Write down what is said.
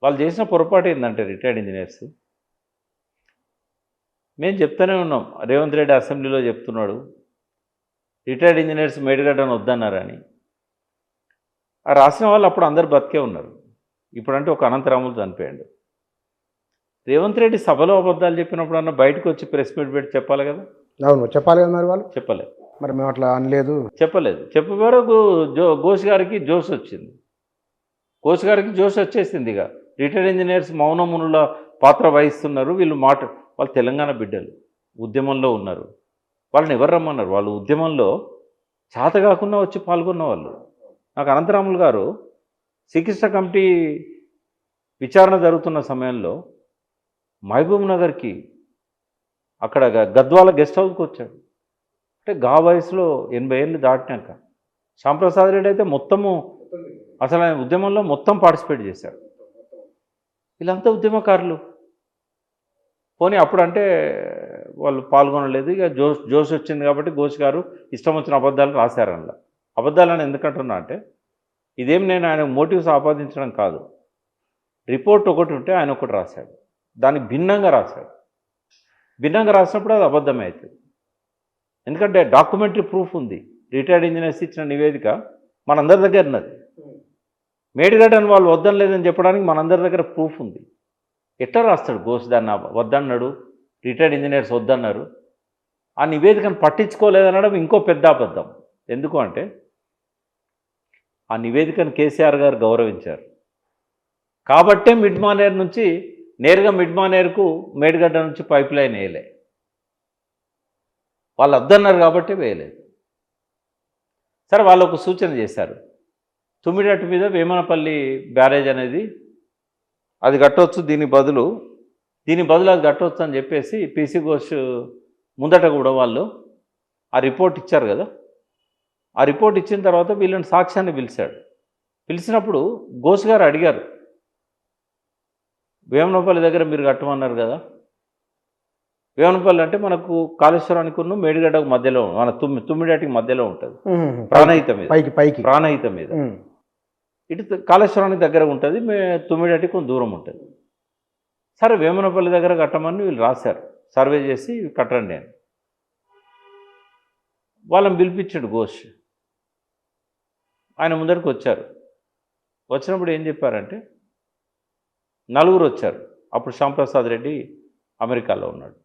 వాళ్ళు చేసిన పొరపాటు ఏంటంటే రిటైర్డ్ ఇంజనీర్స్ మేము చెప్తూనే ఉన్నాం. రేవంత్ రెడ్డి అసెంబ్లీలో చెప్తున్నాడు రిటైర్డ్ ఇంజనీర్స్ మేడిగడ్డను వద్దన్నారని. ఆ రాసిన వాళ్ళు అప్పుడు అందరు బతికే ఉన్నారు. ఇప్పుడంటే ఒక అనంతరాములు చనిపోయాడు. రేవంత్ రెడ్డి సభలో అబద్ధాలు చెప్పినప్పుడు అన్న బయటకు వచ్చి ప్రెస్ మీట్ పెట్టి చెప్పాలి కదా. అవును, చెప్పాలి కదా మరి వాళ్ళు. చెప్పలేదు. మరి మేము అట్లా అనలేదు. చెప్పలేదు. చెప్పే వరకు ఘోష్ గారికి జోష్ వచ్చింది. ఘోష్ గారికి జోష్ వచ్చేసింది. ఇక రిటైర్డ్ ఇంజనీర్స్ మౌనమునుల పాత్ర వహిస్తున్నారు వీళ్ళు. వాళ్ళు తెలంగాణ బిడ్డలు, ఉద్యమంలో ఉన్నారు. వాళ్ళని ఎవరు రమ్మన్నారు? వాళ్ళు ఉద్యమంలో చేత కాకుండా వచ్చి పాల్గొన్న వాళ్ళు. నాకు అనంతరాములు గారు శ్రీకృష్ణ కమిటీ విచారణ జరుగుతున్న సమయంలో మహబూబ్ నగర్కి అక్కడ గద్వాల గెస్ట్ హౌస్కి వచ్చాడు. అంటే గా వయసులో 80 ఏళ్ళు దాటినాక. శ్యాంప్రసాద్ రెడ్డి అయితే మొత్తము అసలు ఆయన ఉద్యమంలో మొత్తం పార్టిసిపేట్ చేశాడు. వీళ్ళంతా ఉద్యమకారులు. పోనీ అప్పుడంటే వాళ్ళు పాల్గొనలేదు. ఇక జోష్ వచ్చింది కాబట్టి ఘోష్ గారు ఇష్టం వచ్చిన అబద్ధాలు రాశారు. అందులో అబద్ధాలని ఎందుకంటున్నా అంటే ఇదేం నేను ఆయన మోటివ్స్ ఆపాదించడం కాదు. రిపోర్ట్ ఒకటి ఉంటే ఆయన ఒకటి రాశాడు, దానికి భిన్నంగా రాశాడు. భిన్నంగా రాసినప్పుడు అది అబద్ధమే అవుతుంది. ఎందుకంటే డాక్యుమెంటరీ ప్రూఫ్ ఉంది. రిటైర్డ్ ఇంజనీర్స్ ఇచ్చిన నివేదిక మనందరి దగ్గర ఉన్నది. మేడిగడ్డను వాళ్ళు వద్దని లేదని చెప్పడానికి మనందరి దగ్గర ప్రూఫ్ ఉంది. ఎట్లా రాస్తాడు ఘోష్ దాన్ని వద్దన్నాడు, రిటైర్డ్ ఇంజనీర్స్ వద్దన్నారు, ఆ నివేదికను పట్టించుకోలేదనడం ఇంకో పెద్ద అబద్ధం. ఎందుకు అంటే ఆ నివేదికను కేసీఆర్ గారు గౌరవించారు కాబట్టే మిడ్ మానేర్ నుంచి నేరుగా మిడ్ మానేర్కు మేడిగడ్డ నుంచి పైప్ లైన్ వేయలే. వాళ్ళు వద్దన్నారు కాబట్టి వేయలేదు. సరే, వాళ్ళు ఒక సూచన చేశారు. తుమ్మిడట్టు మీద వేమనపల్లి బ్యారేజ్ అనేది అది కట్టవచ్చు, దీని బదులు అది కట్టవచ్చు అని చెప్పేసి పీసీ ఘోష్ ముందట కూడా వాళ్ళు ఆ రిపోర్ట్ ఇచ్చారు కదా. ఆ రిపోర్ట్ ఇచ్చిన తర్వాత వీళ్ళని సాక్ష్యాన్ని పిలిచాడు. పిలిచినప్పుడు ఘోష్ గారు అడిగారు, వేమనపల్లి దగ్గర మీరు కట్టమన్నారు కదా. వేమనపల్లి అంటే మనకు కాళేశ్వరానికి ఉన్న మేడిగడ్డకు మధ్యలో, మన తుమ్మిడటికి మధ్యలో ఉంటుంది, ప్రాణహిత మీద, ప్రాణహిత మీద. ఇటు కాళేశ్వరానికి దగ్గర ఉంటుంది, తుమ్మిడటికి కొంచెం దూరం ఉంటుంది. సరే, వేమనపల్లి దగ్గర కట్టమని వీళ్ళు రాశారు, సర్వే చేసి కట్టండి అని. వాళ్ళని పిలిపించాడు ఘోష్. ఆయన ముందరికి వచ్చారు. వచ్చినప్పుడు ఏం చెప్పారంటే 4 వచ్చారు. అప్పుడు శ్యాంప్రసాద్ రెడ్డి అమెరికాలో ఉన్నాడు.